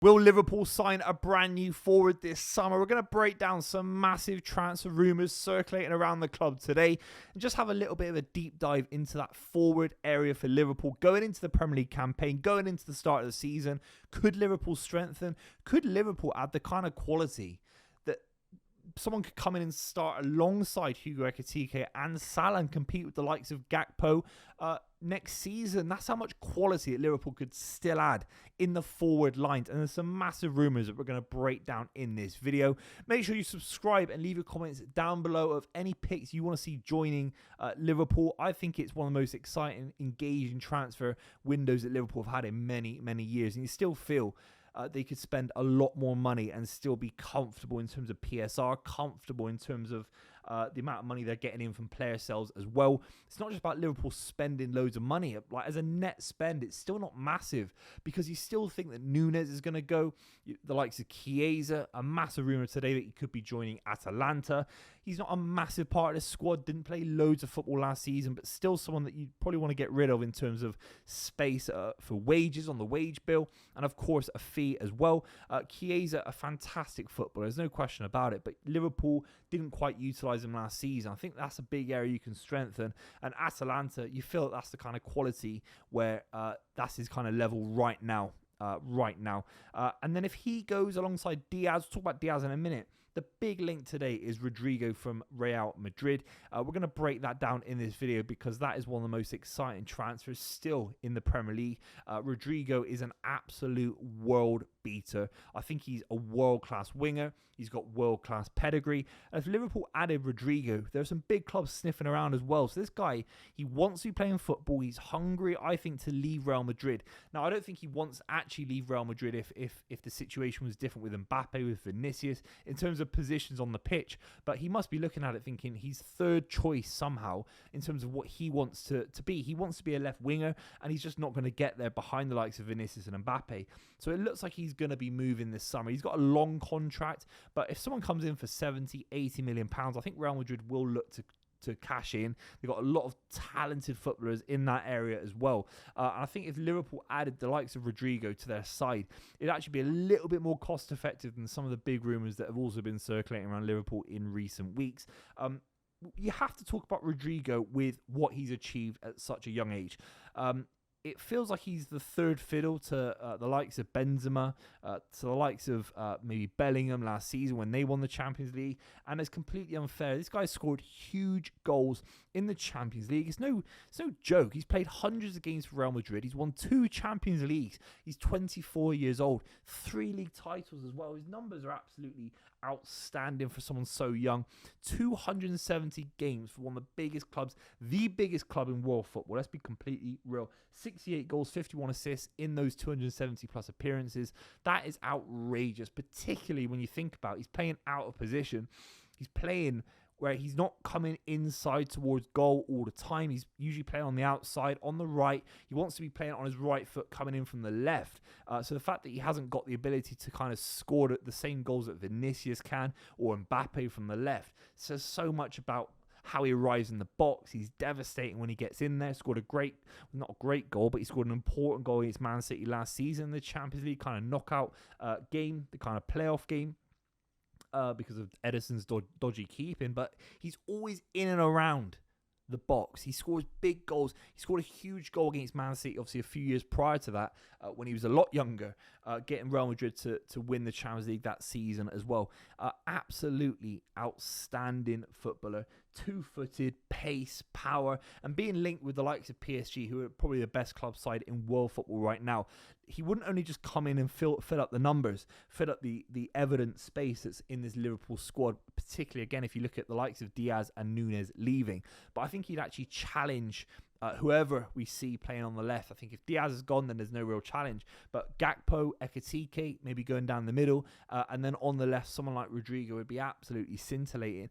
Will Liverpool sign a brand new forward this summer? We're going to break down some massive transfer rumours circulating around the club today and just have a little bit of a deep dive into that forward area for Liverpool going into the Premier League campaign, going into the start of the season. Could Liverpool strengthen? Could Liverpool add the kind of quality that someone could come in and start alongside Hugo Ekitike and Salah and compete with the likes of Gakpo next season? That's how much quality that Liverpool could still add in the forward lines. And there's some massive rumours that we're going to break down in this video. Make sure you subscribe and leave your comments down below of any picks you want to see joining Liverpool. I think it's one of the most exciting, engaging transfer windows that Liverpool have had in many, many years. And you still feel they could spend a lot more money and still be comfortable in terms of PSR, comfortable in terms of the amount of money they're getting in from player sales as well. It's not just about Liverpool spending loads of money. Like, as a net spend, it's still not massive because you still think that Núñez is going to go. The likes of Chiesa, a massive rumour today that he could be joining Atalanta. He's not a massive part of the squad, didn't play loads of football last season, but still someone that you probably want to get rid of in terms of space for wages on the wage bill, and of course a fee as well. Chiesa, a fantastic footballer, there's no question about it, but Liverpool didn't quite utilise him last season. I think that's a big area you can strengthen, and Atalanta, you feel that's the kind of quality where that's his kind of level right now. And then if he goes alongside Diaz, we'll talk about Diaz in a minute. The big link today is Rodrygo from Real Madrid. We're going to break that down in this video because that is one of the most exciting transfers still in the Premier League. Rodrygo is an absolute world beater. I think he's a world-class winger. He's got world-class pedigree. And if Liverpool added Rodrygo, there are some big clubs sniffing around as well. So this guy, he wants to be playing football. He's hungry, I think, to leave Real Madrid. Now, I don't think he wants to actually leave Real Madrid if the situation was different with Mbappe, with Vinicius, in terms of positions on the pitch. But he must be looking at it thinking he's third choice somehow in terms of what he wants to be. He wants to be a left winger, and he's just not going to get there behind the likes of Vinicius and Mbappe. So it looks like he's going to be moving this summer. He's got a long contract, but if someone comes in for 70, 80 million pounds, I think Real Madrid will look to cash in. They've got a lot of talented footballers in that area as well. And I think if Liverpool added the likes of Rodrygo to their side, it'd actually be a little bit more cost effective than some of the big rumours that have also been circulating around Liverpool in recent weeks. You have to talk about Rodrygo with what he's achieved at such a young age. It feels like he's the third fiddle to the likes of Benzema, to the likes of maybe Bellingham last season when they won the Champions League, and it's completely unfair. This guy scored huge goals in the Champions League. It's no joke. He's played hundreds of games for Real Madrid. He's won 2 Champions Leagues. He's 24 years old, 3 league titles as well. His numbers are absolutely outstanding for someone so young. 270 games for one of the biggest clubs, the biggest club in world football. Let's be completely real. 68 goals, 51 assists in those 270 plus appearances. That is outrageous, particularly when you think about he's playing out of position. He's playing where he's not coming inside towards goal all the time. He's usually playing on the outside, on the right. He wants to be playing on his right foot, coming in from the left. So the fact that he hasn't got the ability to kind of score the same goals that Vinicius can or Mbappe from the left says so much about how he arrives in the box. He's devastating when he gets in there. Scored not a great goal, but he scored an important goal against Man City last season in the Champions League kind of knockout game, the kind of playoff game. Because of Edison's dodgy keeping, but he's always in and around the box. He scores big goals. He scored a huge goal against Man City, obviously a few years prior to that, when he was a lot younger, getting Real Madrid to win the Champions League that season as well. Absolutely outstanding footballer. 2-footed, pace, power, and being linked with the likes of PSG, who are probably the best club side in world football right now. He wouldn't only just come in and fill up the numbers, fill up the evident space that's in this Liverpool squad, particularly, again, if you look at the likes of Diaz and Núñez leaving. But I think he'd actually challenge whoever we see playing on the left. I think if Diaz is gone, then there's no real challenge. But Gakpo, Ekitike, maybe going down the middle. And then on the left, someone like Rodrygo would be absolutely scintillating.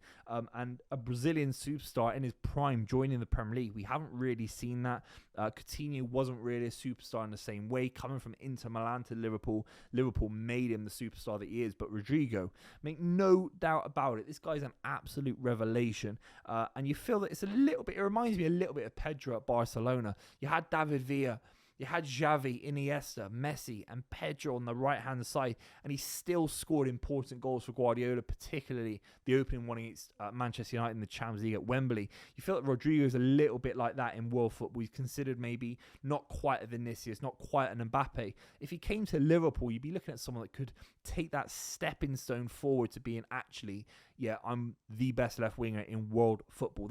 And a Brazilian superstar in his prime joining the Premier League. We haven't really seen that. Coutinho wasn't really a superstar in the same way. Coming from Inter Milan to Liverpool, Liverpool made him the superstar that he is. But Rodrygo, make no doubt about it, this guy's an absolute revelation. And you feel that it reminds me a little bit of Pedro at Barcelona. You had David Villa, You had Xavi, Iniesta, Messi, and Pedro on the right-hand side, and he still scored important goals for Guardiola, particularly the opening one against Manchester United in the Champions League at Wembley. You feel that Rodrygo is a little bit like that in world football. He's considered maybe not quite a Vinicius, not quite an Mbappe. If he came to Liverpool, you'd be looking at someone that could take that stepping stone forward to being actually, yeah, I'm the best left winger in world football.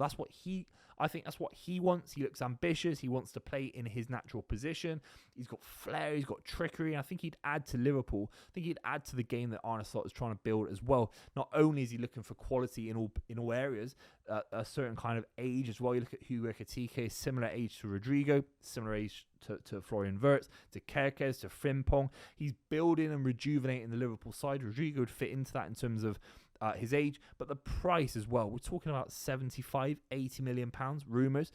I think that's what he wants. He looks ambitious. He wants to play in his natural position. He's got flair. He's got trickery. And I think he'd add to Liverpool. I think he'd add to the game that Arne Slot is trying to build as well. Not only is he looking for quality in all areas, a certain kind of age as well. You look at Hugo Ekitike, similar age to Rodrygo, similar age to Florian Wirtz, to Kerkez, to Frimpong. He's building and rejuvenating the Liverpool side. Rodrygo would fit into that in terms of his age, but the price as well. We're talking about 75, 80 million pounds, rumours.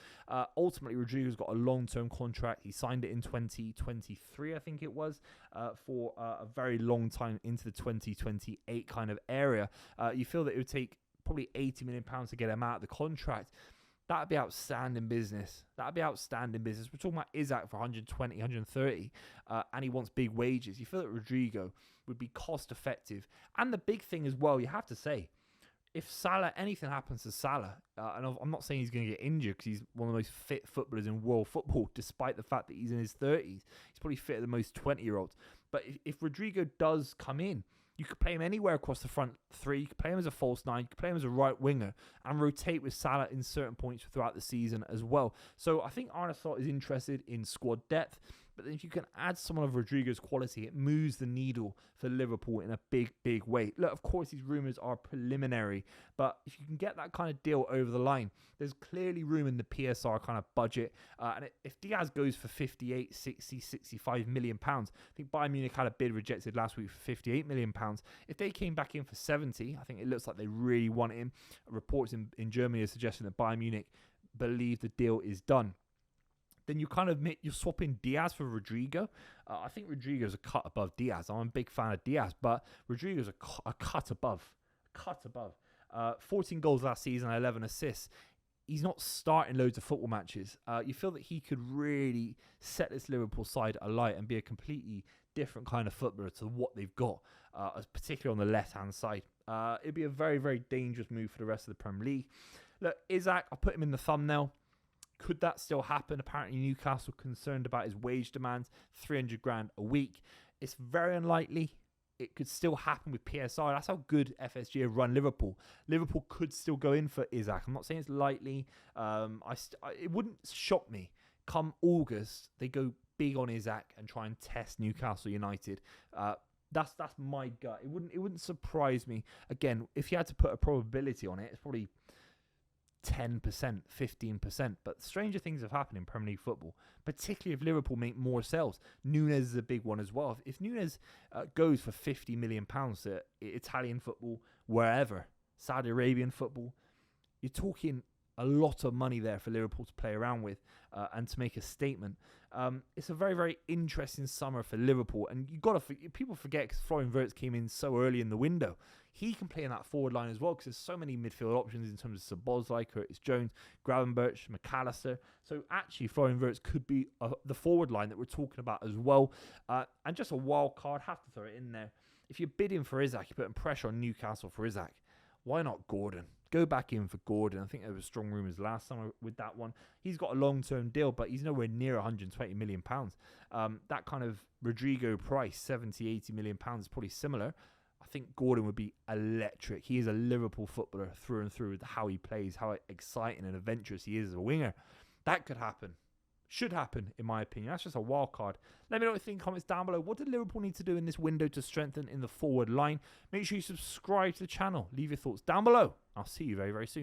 Ultimately, Rodrygo's got a long-term contract. He signed it in 2023, I think it was, for a very long time into the 2028 kind of area. You feel that it would take probably 80 million pounds to get him out of the contract. That'd be outstanding business. We're talking about Isaac for 120, 130, and he wants big wages. You feel that Rodrygo would be cost effective. And the big thing as well, you have to say, if Salah, anything happens to Salah, and I'm not saying he's going to get injured because he's one of the most fit footballers in world football, despite the fact that he's in his 30s. He's probably fitter than most 20-year-olds. But if Rodrygo does come in, you could play him anywhere across the front three. You could play him as a false nine. You could play him as a right winger and rotate with Salah in certain points throughout the season as well. So I think Arne Slot is interested in squad depth. But if you can add someone of Rodrygo's quality, it moves the needle for Liverpool in a big, big way. Look, of course, these rumours are preliminary. But if you can get that kind of deal over the line, there's clearly room in the PSR kind of budget. And if Diaz goes for 58, 60, 65 million pounds, I think Bayern Munich had a bid rejected last week for 58 million pounds. If they came back in for 70, I think it looks like they really want him. Reports in Germany are suggesting that Bayern Munich believe the deal is done. Then you're swapping Diaz for Rodrygo. I think Rodrygo's a cut above Diaz. I'm a big fan of Diaz, but Rodrygo's a cut above. 14 goals last season, 11 assists. He's not starting loads of football matches. You feel that he could really set this Liverpool side alight and be a completely different kind of footballer to what they've got, particularly on the left-hand side. It'd be a very, very dangerous move for the rest of the Premier League. Look, Isaac, I'll put him in the thumbnail. Could that still happen? Apparently Newcastle concerned about his wage demands, 300 grand a week. It's very unlikely. It could still happen with PSR. That's how good FSG have run Liverpool. Liverpool could still go in for Isaac. I'm not saying it's likely. It wouldn't shock me. Come August, they go big on Isaac and try and test Newcastle United. That's my gut. It wouldn't surprise me. Again, if you had to put a probability on it, it's probably 10%, 15%. But stranger things have happened in Premier League football, particularly if Liverpool make more sales. Nunes is a big one as well. If Nunes goes for 50 million pounds to Italian football, wherever, Saudi Arabian football, you're talking a lot of money there for Liverpool to play around with and to make a statement. It's a very, very interesting summer for Liverpool, and people forget because Florian Wirtz came in so early in the window. He can play in that forward line as well because there's so many midfield options in terms of Szoboszlai, Curtis Jones, Gravenberch, McAllister. So actually, Florian Wirtz could be the forward line that we're talking about as well. And just a wild card, have to throw it in there. If you're bidding for Isaac, you're putting pressure on Newcastle for Isaac. Why not Gordon? Go back in for Gordon. I think there were strong rumours last summer with that one. He's got a long-term deal, but he's nowhere near 120 million pounds. That kind of Rodrygo price, 70, 80 million pounds, is probably similar. I think Gordon would be electric. He is a Liverpool footballer through and through with how he plays, how exciting and adventurous he is as a winger. That could happen. Should happen, in my opinion. That's just a wild card. Let me know what you think in the comments down below. What did Liverpool need to do in this window to strengthen in the forward line? Make sure you subscribe to the channel. Leave your thoughts down below. I'll see you very, very soon.